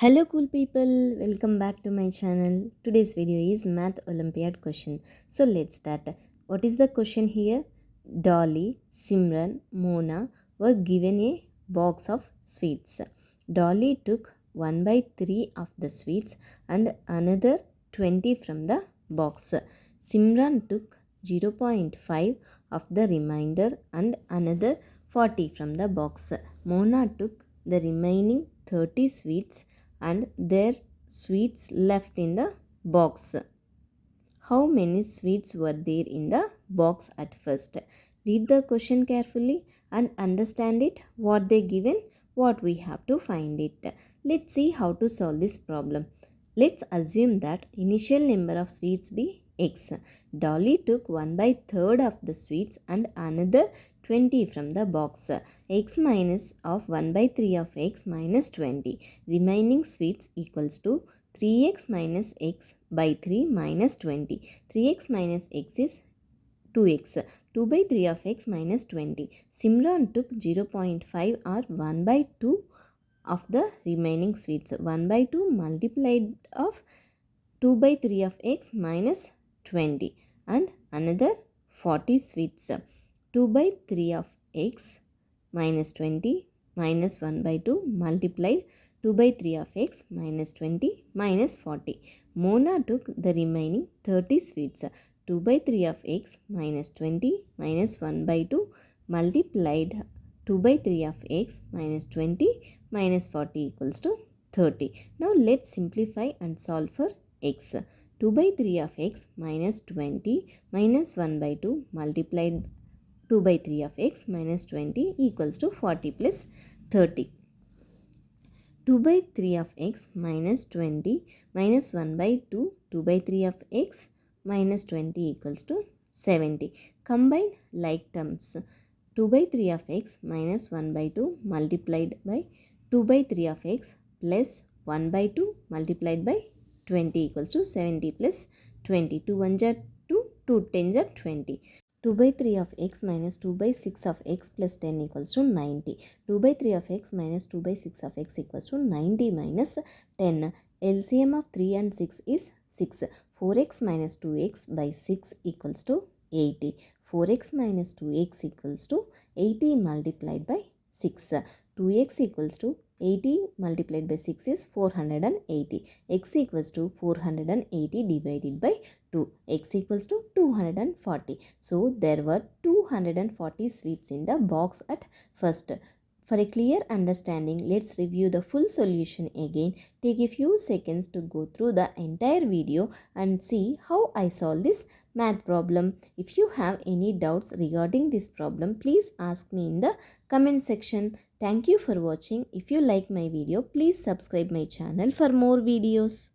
Hello cool people, welcome back to my channel. Today's video is math olympiad question. So let's start. What is the question here? Dolly, Simran, Mona were given a box of sweets. Dolly took 1 by 3 of the sweets and another 20 from the box. Simran took 0.5 of the remainder and another 40 from the box. Mona took the remaining 30 sweets and their sweets left in the box. How many sweets were there in the box at first? Read the question carefully and understand it. What they given, what we have to find it. Let's see how to solve this problem. Let's assume that initial number of sweets be x. Dolly took 1 by 3rd of the sweets and another 20 from the box. X minus of 1 by 3 of x minus 20. Remaining sweets equals to 3x minus x by 3 minus 20. 3x minus x is 2x. 2 by 3 of x minus 20. Simran took 0.5 or 1 by 2 of the remaining sweets. 1 by 2 multiplied of 2 by 3 of x minus 20 and another 40 sweets. 2 by 3 of x minus 20 minus 1 by 2 multiplied 2 by 3 of x minus 20 minus 40. Mona took the remaining 30 sweets. 2 by 3 of x minus 20 minus 1 by 2 multiplied 2 by 3 of x minus 20 minus 40 equals to 30. Now let's simplify and solve for x. 2 by 3 of x minus 20 minus 1 by 2 multiplied 2 by 3 of x minus 20 equals to 40 plus 30. 2 by 3 of x minus 20 minus 1 by 2, 2 by 3 of x minus 20 equals to 70. Combine like terms. 2 by 3 of x minus 1 by 2 multiplied by 2 by 3 of x plus 1 by 2 multiplied by 20 equals to 70 plus 20. 2 1 are 2, 2 10 are 20. 2 by 3 of x minus 2 by 6 of x plus 10 equals to 90. 2 by 3 of x minus 2 by 6 of x equals to 90 minus 10. LCM of 3 and 6 is 6. 4x minus 2x by 6 equals to 80. 4x minus 2x equals to 80 multiplied by 6. 2x equals to 80 multiplied by 6 is 480. X equals to 480 divided by 2. X equals to 240. So there were 240 sweets in the box at first. For a clear understanding, let's review the full solution again. Take a few seconds to go through the entire video and see how I solve this math problem. If you have any doubts regarding this problem, please ask me in the comment section. Thank you for watching. If you like my video, please subscribe my channel for more videos.